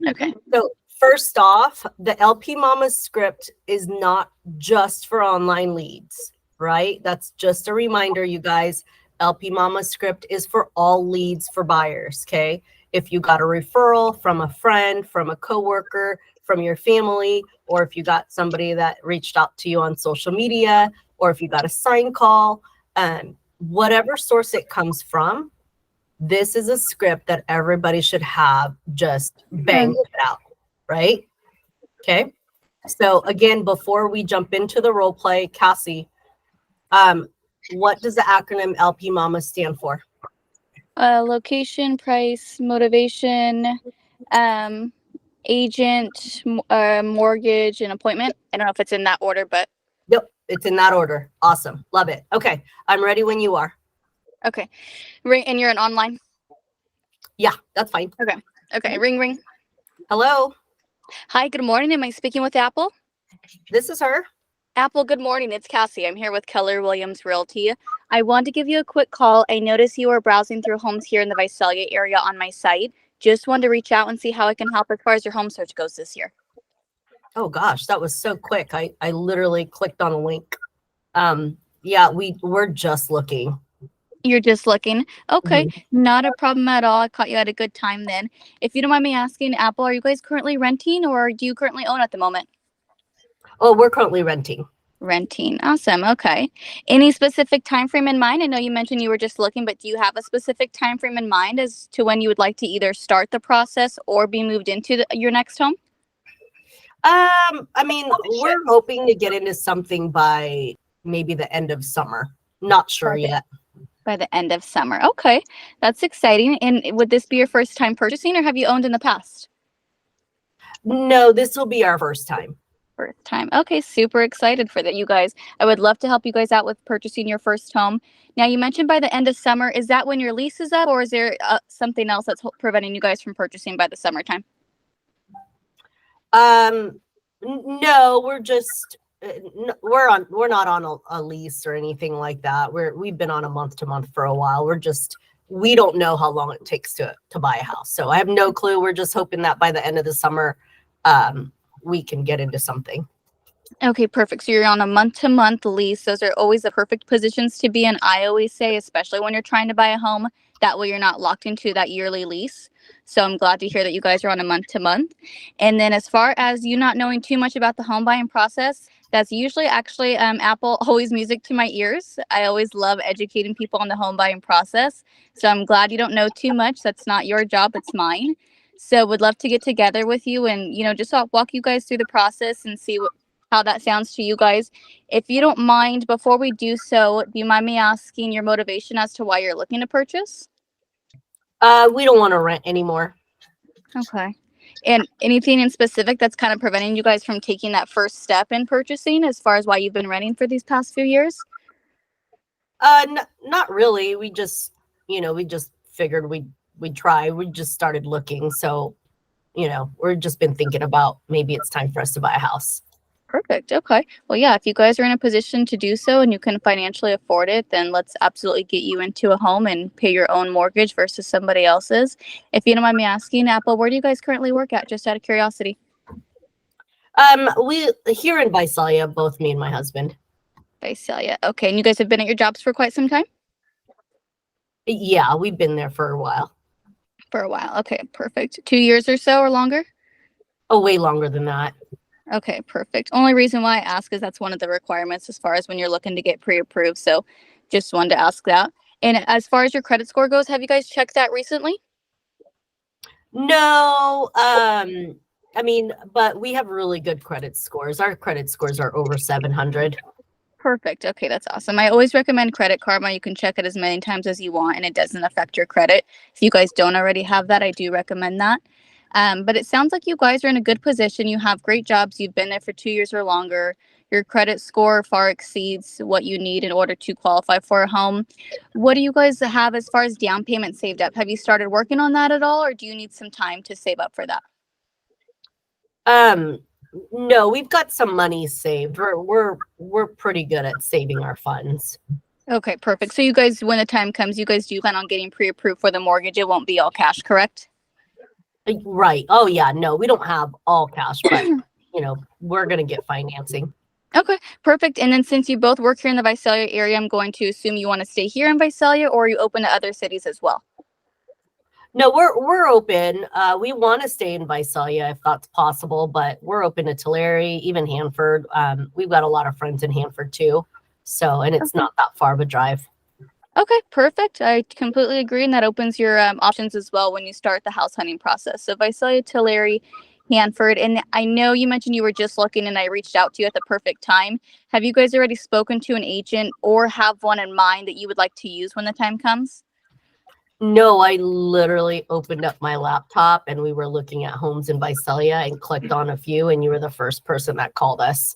Okay. So first off, the LPMAMA script is not just for online leads, right? That's just a reminder, you guys. LPMAMA script is for all leads for buyers, okay? If you got a referral from a friend, from a coworker, from your family, or if you got somebody that reached out to you on social media, or if you got a sign call, whatever source it comes from, this is a script that everybody should have just bang it out, right? Okay. So again, before we jump into the role play, Cassie, what does the acronym LPMAMA stand for? Location, price, motivation, agent, mortgage, and appointment. I don't know if it's in that order, but Yep, it's in that order. Awesome. Love it. Okay. I'm ready when you are. okay. Ring, and you're an online? Yeah, that's fine. Okay. Okay. Ring, ring. Hello. Hi, good morning. Am I speaking with Apple? This is her. Apple, good morning. It's Cassie. I'm here with Keller Williams Realty. I wanted to give you a quick call. I noticed you were browsing through homes here in the Visalia area on my site. Just wanted to reach out and see how I can help as far as your home search goes this year. Oh gosh, that was so quick. I literally clicked on a link. Yeah, we're just looking. You're just looking. Okay, not a problem at all. I caught you at a good time then. If you don't mind me asking, Apple, are you guys currently renting or do you currently own at the moment? Oh, we're currently renting. Renting. Awesome. Okay. Any specific time frame in mind? I know you mentioned you were just looking, but do you have a specific time frame in mind as to when you would like to either start the process or be moved into your next home? I mean, we're hoping to get into something by maybe the end of summer. Not sure yet. By the end of summer. Okay. That's exciting. And would this be your first time purchasing or have you owned in the past? No, this will be our first time. First time. Okay, super excited for that, you guys. I would love to help you guys out with purchasing your first home. Now, you mentioned by the end of summer. Is that when your lease is up, or is there something else that's preventing you guys from purchasing by the summertime? No, we're just we're not on a lease or anything like that. We've been on a month to month for a while. We don't know how long it takes to buy a house. So I have no clue. We're just hoping that by the end of the summer, we can get into something. Okay, perfect. So you're on a month-to-month lease. Those are always the perfect positions to be in. I always say, especially when you're trying to buy a home, that way you're not locked into that yearly lease. So I'm glad to hear that you guys are on a month-to-month. And then as far as you not knowing too much about the home buying process, that's usually actually Apple always music to my ears. I always love educating people on the home buying process. So I'm glad you don't know too much. That's not your job, it's mine. So would love to get together with you and, just walk you guys through the process and see how that sounds to you guys. If you don't mind, before we do so, do you mind me asking your motivation as to why you're looking to purchase? We don't want to rent anymore. Okay. And anything in specific that's kind of preventing you guys from taking that first step in purchasing as far as why you've been renting for these past few years? Not really. We just figured we'd try. We just started looking. So, we're just been thinking about maybe it's time for us to buy a house. Perfect. Okay. Well, yeah, if you guys are in a position to do so and you can financially afford it, then let's absolutely get you into a home and pay your own mortgage versus somebody else's. If you don't mind me asking, Apple, where do you guys currently work at? Just out of curiosity. We here in Visalia, both me and my husband. Visalia. Okay. And you guys have been at your jobs for quite some time? Yeah, we've been there for a while. For a while. Okay, perfect. 2 years or so or longer? Oh, way longer than that. Okay, perfect. Only reason why I ask is that's one of the requirements as far as when you're looking to get pre-approved. So just wanted to ask that. And as far as your credit score goes, have you guys checked that recently? No, I mean, but we have really good credit scores. Our credit scores are over 700. Perfect. Okay, that's awesome. I always recommend Credit Karma. You can check it as many times as you want, and it doesn't affect your credit. If you guys don't already have that, I do recommend that. But it sounds like you guys are in a good position. You have great jobs. You've been there for 2 years or longer. Your credit score far exceeds what you need in order to qualify for a home. What do you guys have as far as down payment saved up? Have you started working on that at all, or do you need some time to save up for that? No, we've got some money saved. We're pretty good at saving our funds. Okay, perfect. So you guys, when the time comes, you guys do plan on getting pre-approved for the mortgage. It won't be all cash, correct? Right. Oh yeah, no, we don't have all cash, but we're gonna get financing. Okay, perfect. And then since you both work here in the Visalia area, I'm going to assume you want to stay here in Visalia, or are you open to other cities as well? No, we're open. We want to stay in Visalia if that's possible, but we're open to Tulare, even Hanford. We've got a lot of friends in Hanford too, so and it's Okay. not that far of a drive. Okay, perfect. I completely agree, and that opens your options as well when you start the house hunting process. So Visalia, Tulare, Hanford, and I know you mentioned you were just looking, and I reached out to you at the perfect time. Have you guys already spoken to an agent or have one in mind that you would like to use when the time comes? No, I literally opened up my laptop and we were looking at homes in Visalia and clicked on a few, and you were the first person that called us.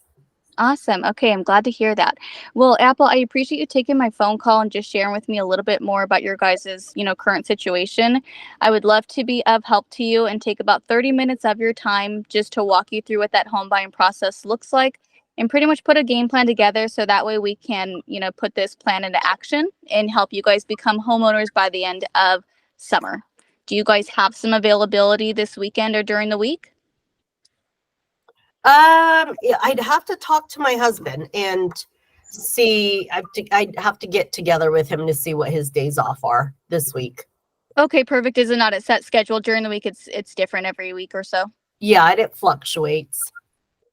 Awesome. Okay, I'm glad to hear that. Well, Apple, I appreciate you taking my phone call and just sharing with me a little bit more about your guys' current situation. I would love to be of help to you and take about 30 minutes of your time just to walk you through what that home buying process looks like and pretty much put a game plan together so that way we can, put this plan into action and help you guys become homeowners by the end of summer. Do you guys have some availability this weekend or during the week? Yeah, I'd have to talk to my husband and see. I'd have to get together with him to see what his days off are this week. Okay, perfect. Is it not a set schedule during the week? It's different every week or so. Yeah, and it fluctuates.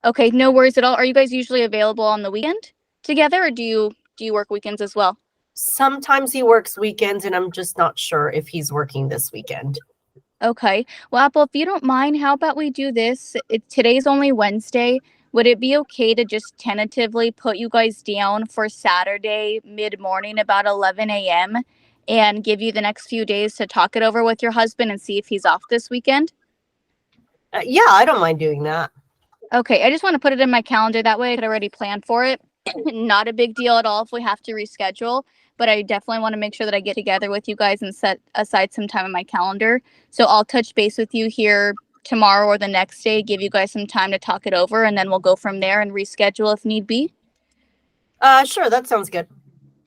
Okay, no worries at all. Are you guys usually available on the weekend together, or do you work weekends as well? Sometimes he works weekends, and I'm just not sure if he's working this weekend. Okay. Well, Apple, if you don't mind, how about we do this? Today's only Wednesday. Would it be okay to just tentatively put you guys down for Saturday mid-morning about 11 a.m. and give you the next few days to talk it over with your husband and see if he's off this weekend? Yeah, I don't mind doing that. Okay, I just want to put it in my calendar. That way I could already plan for it. Not a big deal at all if we have to reschedule, but I definitely want to make sure that I get together with you guys and set aside some time in my calendar. So I'll touch base with you here tomorrow or the next day, give you guys some time to talk it over, and then we'll go from there and reschedule if need be. Sure, that sounds good.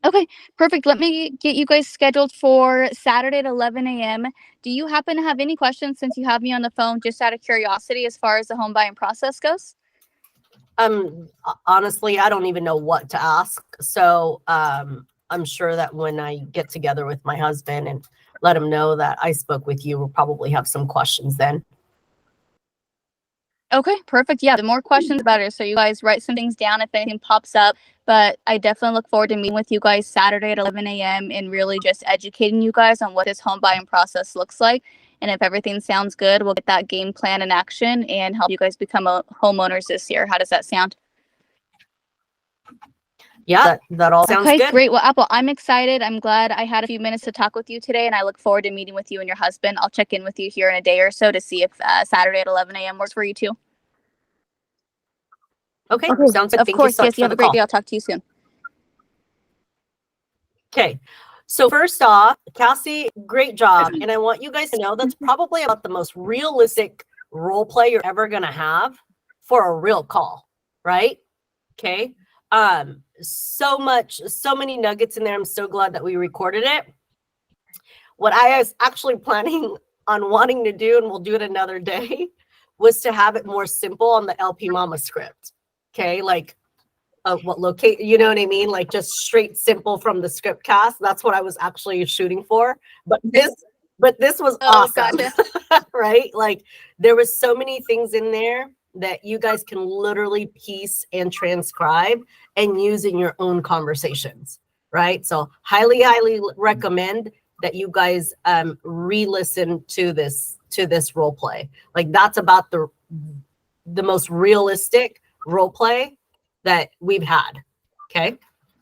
Okay, perfect. Let me get you guys scheduled for Saturday at 11 a.m. Do you happen to have any questions since you have me on the phone, just out of curiosity, as far as the home buying process goes? Honestly, I don't even know what to ask. So, I'm sure that when I get together with my husband and let him know that I spoke with you, we'll probably have some questions then. Okay, perfect. Yeah, the more questions, the better. So you guys write some things down if anything pops up. But I definitely look forward to meeting with you guys Saturday at 11 a.m. and really just educating you guys on what this home buying process looks like. And if everything sounds good, we'll get that game plan in action and help you guys become homeowners this year. How does that sound? Yeah, that all sounds Okay, good. great. Well, Apple, I'm excited. I'm glad I had a few minutes to talk with you today, and I look forward to meeting with you and your husband. I'll check in with you here in a day or so to see if Saturday at 11 a.m. works for you too. Okay, Okay, sounds good. of Thank you course. so much Yes, you for have the a great call. day. I'll talk to you soon. Okay. So first off, Cassie, great job. And I want you guys to know that's probably about the most realistic role play you're ever going to have for a real call, right? Okay. So many nuggets in there. I'm so glad that we recorded it. What I was actually planning on wanting to do, and we'll do it another day, was to have it more simple on the LPMAMA script. Okay. Like, what locate, you know what I mean? Like just straight simple from the script cast. That's what I was actually shooting for. But this was Oh, awesome. gotcha. Right? Like there was so many things in there that you guys can literally piece and transcribe and use in your own conversations. Right? So highly recommend that you guys re-listen to this role play. Like that's about the most realistic role play that we've had. Okay.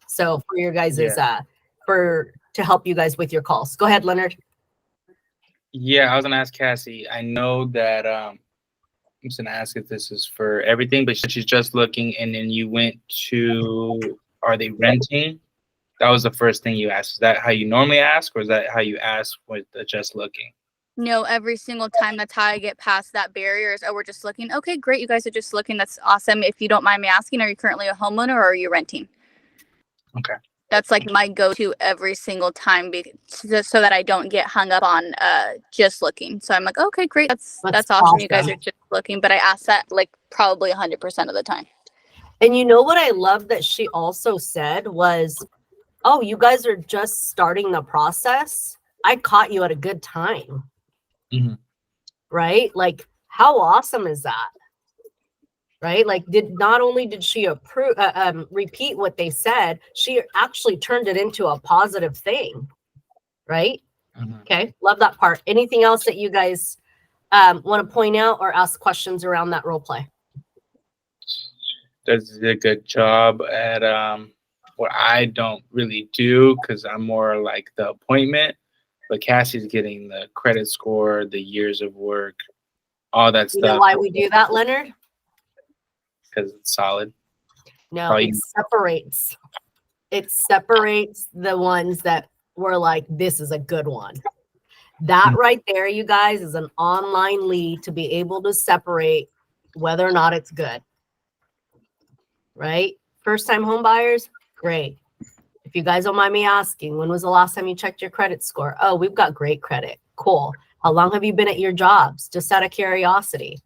So for your guys' Yeah. to help you guys with your calls. Go ahead, Leonard. Yeah, I was gonna ask Cassie. I know that I'm just gonna ask if this is for everything, but she's just looking, and then you went to, are they renting? That was the first thing you asked. Is that how you normally ask, or is that how you ask with the just looking? No, every single time that's how I get past that barrier is, oh, we're just looking. Okay, great. You guys are just looking. That's awesome. If you don't mind me asking, are you currently a homeowner or are you renting? Okay. That's like my go-to every single time, just so that I don't get hung up on just looking. So I'm like, okay, great, that's awesome. You guys are just looking, but I ask that like probably 100% of the time. And you know what I love that she also said was, oh, you guys are just starting the process. I caught you at a good time. Mm-hmm. Right? Like, how awesome is that? Right? Like, not only did she repeat what they said, she actually turned it into a positive thing. Right? Mm-hmm. Okay. Love that part. Anything else that you guys want to point out or ask questions around that role play? Does a good job at what I don't really do, because I'm more like the appointment, but Cassie's getting the credit score, the years of work, all that You stuff. know why we do that, Leonard? Because it's solid. No, it separates. It separates the ones that were like, this is a good one. That right there, you guys, is an online lead to be able to separate whether or not it's good. Right? First time home buyers, great. If you guys don't mind me asking, when was the last time you checked your credit score? Oh, we've got great credit. Cool. How long have you been at your jobs? Just out of curiosity,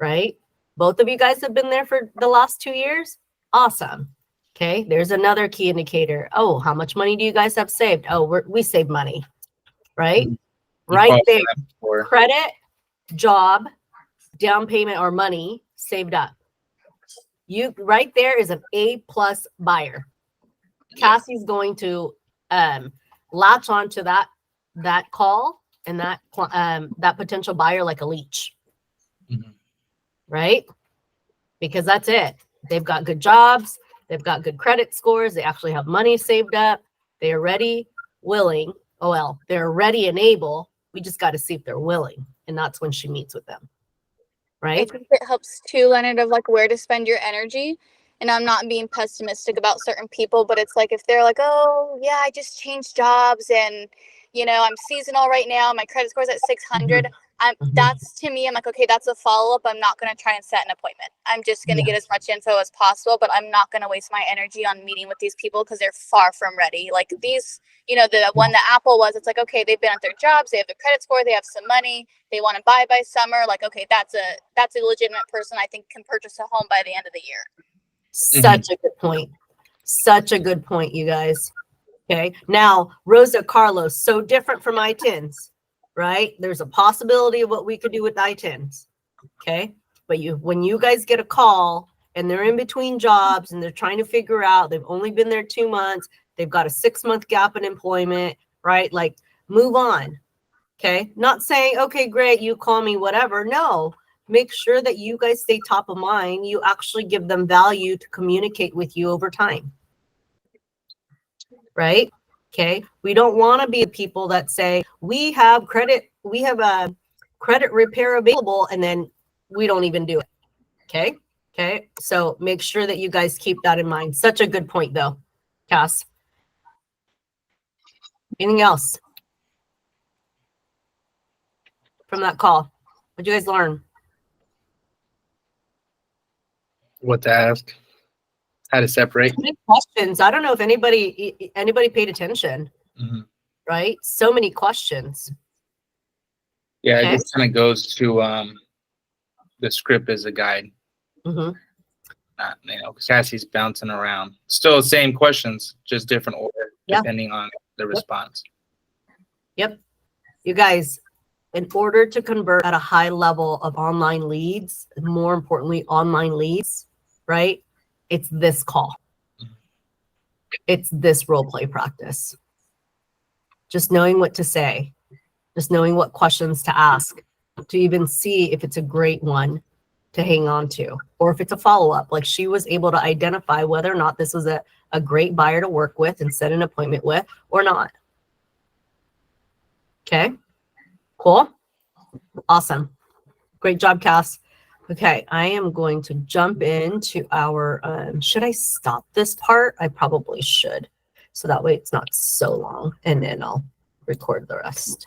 right? Both of you guys have been there for the last 2 years? Awesome. Okay, there's another key indicator. Oh, how much money do you guys have saved? Oh, we save money, right? Right there. Credit, job, down payment, or money saved up. You right there is an A+ buyer. Cassie's going to latch on to that call and that potential buyer like a leech. Mm-hmm. Right? Because that's it. They've got good jobs. They've got good credit scores. They actually have money saved up. They are ready, willing. Oh, well, they're ready and able. We just got to see if they're willing. And that's when she meets with them. Right? I think it helps too, Leonard, of like where to spend your energy. And I'm not being pessimistic about certain people, but it's like if they're like, oh, yeah, I just changed jobs and, you know, I'm seasonal right now. My credit score's at 600. That's to me, I'm like, okay, that's a follow-up. I'm not going to try and set an appointment. I'm just going to get as much info as possible, but I'm not going to waste my energy on meeting with these people because they're far from ready. Like these, you know, the one that Apple was, it's like, okay, they've been at their jobs. They have their credit score. They have some money. They want to buy by summer. Like, okay, that's a legitimate person I think can purchase a home by the end of the year. Such a good point. Such a good point, you guys. Okay. Now, Rosa Carlos, so different from I-10s, right? There's a possibility of what we could do with I-10s. Okay. But when you guys get a call and they're in between jobs and they're trying to figure out, they've only been there 2 months, they've got a 6-month gap in employment, right? Like, move on. Okay. Not saying, okay, great, you call me, whatever. No. Make sure that you guys stay top of mind. You actually give them value to communicate with you over time. Right? Okay. We don't want to be the people that say we have a credit repair available, and then we don't even do it. Okay. Okay. So make sure that you guys keep that in mind. Such a good point though, Cass. Anything else from that call? What'd you guys learn? What to ask, how to separate. Many questions. I don't know if anybody paid attention. Mm-hmm. Right? So many questions. Yeah, okay. It just kind of goes to the script as a guide. Mm-hmm. Not, you know, Cassie's bouncing around. Still the same questions, just different order depending on the response. Yep. You guys, in order to convert at a high level of online leads, more importantly, online leads, right? It's this call. It's this role play practice. Just knowing what to say, just knowing what questions to ask to even see if it's a great one to hang on to, or if it's a follow-up. Like she was able to identify whether or not this was a great buyer to work with and set an appointment with or not. Okay, cool. Awesome. Great job, Cass. Okay, I am going to jump into our, should I stop this part? I probably should. So that way it's not so long, and then I'll record the rest.